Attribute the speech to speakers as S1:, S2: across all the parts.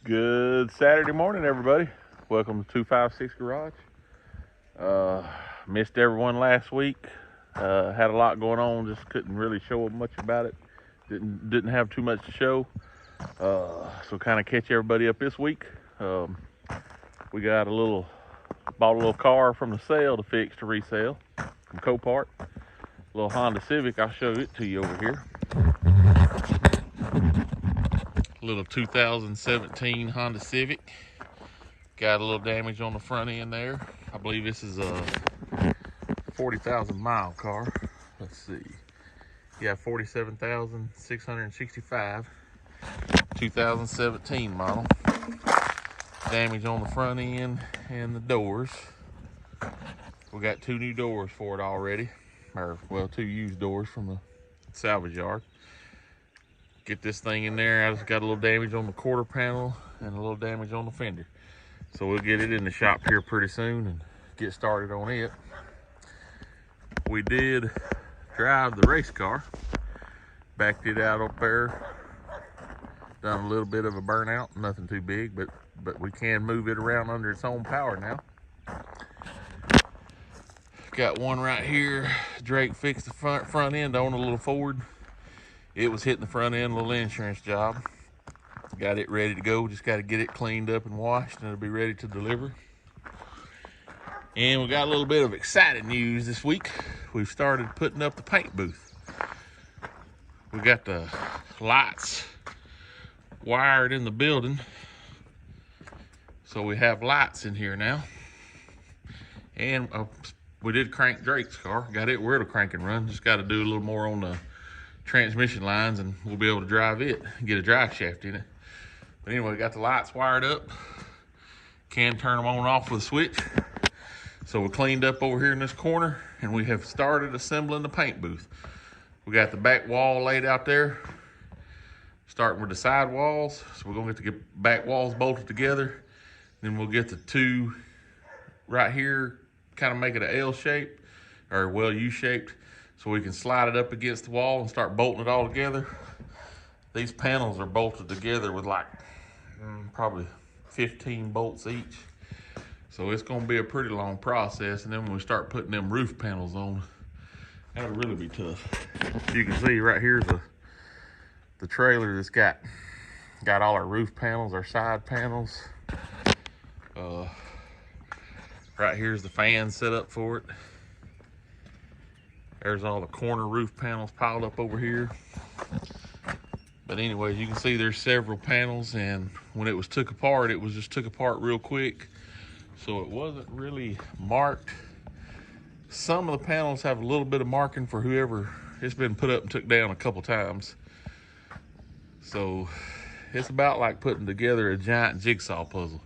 S1: Good Saturday morning, everybody. Welcome to 256 Garage. Missed everyone last week. Had a lot going on. Just couldn't really show much about it. Didn't have too much to show. So kind of catch everybody up this week. We got bought a little car from the sale to fix to resale from Copart. A little Honda Civic. I'll show it to you over here. Little 2017 Honda Civic. Got a little damage on the front end there. I believe this is a 40,000 mile car. Let's see. Yeah, 47,665. 2017 model. Damage on the front end and the doors. We got 2 new doors for it already. Or, well, 2 used doors from the salvage yard. Get this thing in there. I just got a little damage on the quarter panel and a little damage on the fender. So we'll get it in the shop here pretty soon and get started on it. We did drive the race car. Backed it out up there. Done a little bit of a burnout. Nothing too big, but we can move it around under its own power now. Got one right here. Drake fixed the front end on a little Ford. It was hitting the front end, a little insurance job. Got it ready to go. Just got to get it cleaned up and washed, and it'll be ready to deliver. And we got a little bit of exciting news this week. We've started putting up the paint booth. We got the lights wired in the building, so we have lights in here now. And we did crank Drake's car. Got it where to crank and run. Just got to do a little more on the transmission lines, and we'll be able to drive it and get a drive shaft in it. But anyway, got the lights wired up. Can turn them on and off with a switch. So we cleaned up over here in this corner, and we have started assembling the paint booth. We got the back wall laid out there, starting with the side walls. So we're gonna get the back walls bolted together. Then we'll get the 2 right here, kind of make it an L shape, or well, U-shaped, so we can slide it up against the wall and start bolting it all together. These panels are bolted together with like probably 15 bolts each. So it's gonna be a pretty long process. And then when we start putting them roof panels on, that'll really be tough. You can see right here's the trailer that's got all our roof panels, our side panels. Right here's the fan set up for it. There's all the corner roof panels piled up over here. But anyways, you can see there's several panels, and when it was took apart, it was just took apart real quick. So it wasn't really marked. Some of the panels have a little bit of marking for whoever. It's been put up and took down a couple times. So it's about like putting together a giant jigsaw puzzle,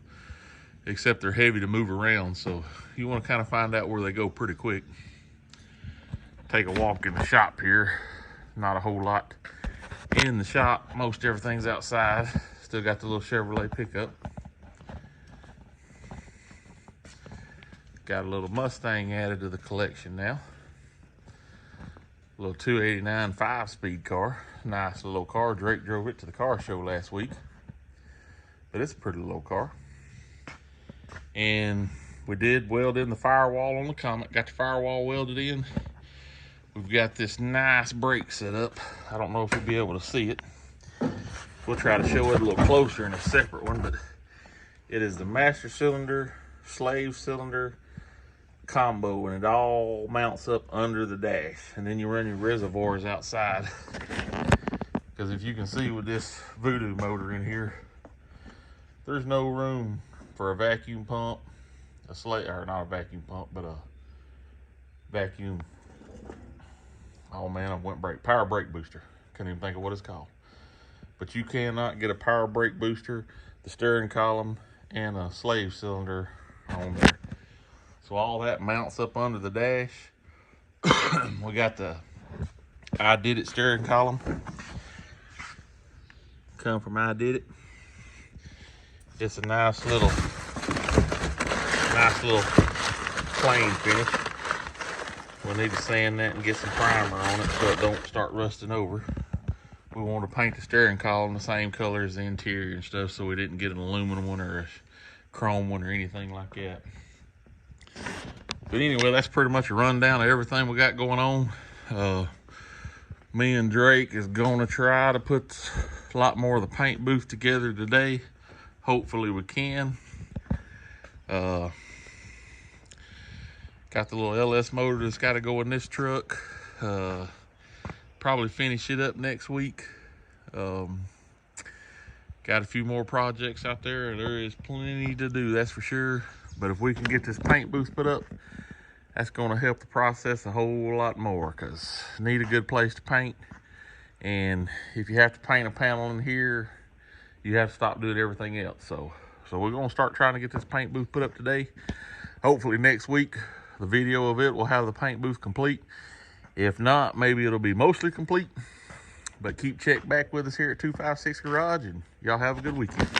S1: except they're heavy to move around. So you want to kind of find out where they go pretty quick. Take a walk in the shop here. Not a whole lot in the shop. Most everything's outside. Still got the little Chevrolet pickup. Got a little Mustang added to the collection now. A little 289 5-speed car. Nice little car. Drake drove it to the car show last week. But it's a pretty little car. And we did weld in the firewall on the Comet. Got the firewall welded in. We've got this nice brake set up. I don't know if you'll be able to see it. We'll try to show it a little closer in a separate one, but it is the master cylinder, slave cylinder combo, and it all mounts up under the dash. And then you run your reservoirs outside. Because if you can see with this Voodoo motor in here, there's no room for a vacuum pump, or not a vacuum pump, but a vacuum. Oh man, I went power brake booster. Couldn't even think of what it's called. But you cannot get a power brake booster, the steering column, and a slave cylinder on there. So all that mounts up under the dash. We got the I Did It steering column. Come from I Did It. It's a nice little plain finish. We'll need to sand that and get some primer on it so it don't start rusting over. we wanted to paint the steering column the same color as the interior and stuff, so we didn't get an aluminum one or a chrome one or anything like that. But anyway, that's pretty much a rundown of everything we got going on. Me and Drake is gonna try to put a lot more of the paint booth together today. Hopefully we can. Got the little LS motor that's got to go in this truck. Probably finish it up next week. Got a few more projects out there. There is plenty to do, that's for sure. But if we can get this paint booth put up, that's going to help the process a whole lot more, because need a good place to paint. And if you have to paint a panel in here, you have to stop doing everything else. So we're going to start trying to get this paint booth put up today. Hopefully next week, the video of it will have the paint booth complete. If not, maybe it'll be mostly complete. But keep check back with us here at 256 Garage, and y'all have a good weekend.